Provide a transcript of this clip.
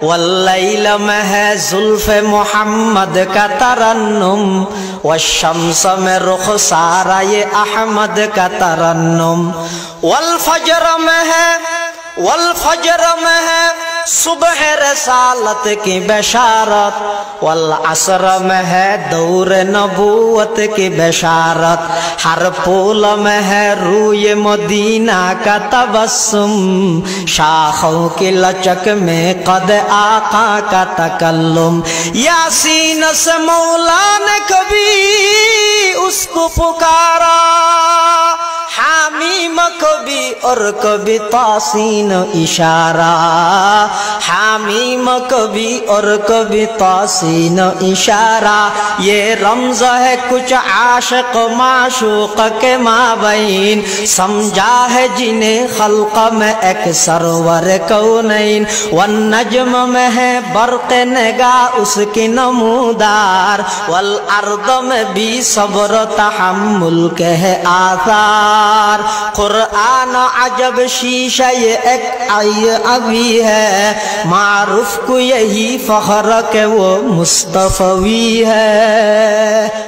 واللیل میں ہے زلف محمد کا ترنم، والشمس میں رخسارہ یہ احمد کا ترنم، والفجر میں ہے صبح رسالت کی بشارت، والعصر میں ہے دور نبوت کی بشارت، ہر پھول میں ہے روئے مدینہ کا تبسم، شاخوں کی لچک میں قد آقا کا تکلم، یاسین سے مولا نے کبھی اس کو پکارا، حامیم کبھی اور کبھی تاسین اشارہ، حامیم کبھی اور کبھی تاسین اشارہ، یہ رمز ہے کچھ عاشق معشوق کے مابین، سمجھا ہے جنہیں خلق میں ایک سرور کونین، والنجم میں ہے برق نگاہ اس کی نمودار، والارض میں بھی صبر تحمل کے ہے آثار، قرآن عجب شیشہ یہ ایک ابھی ہے، معروف کو یہی فخر کہ وہ مصطفی ہے۔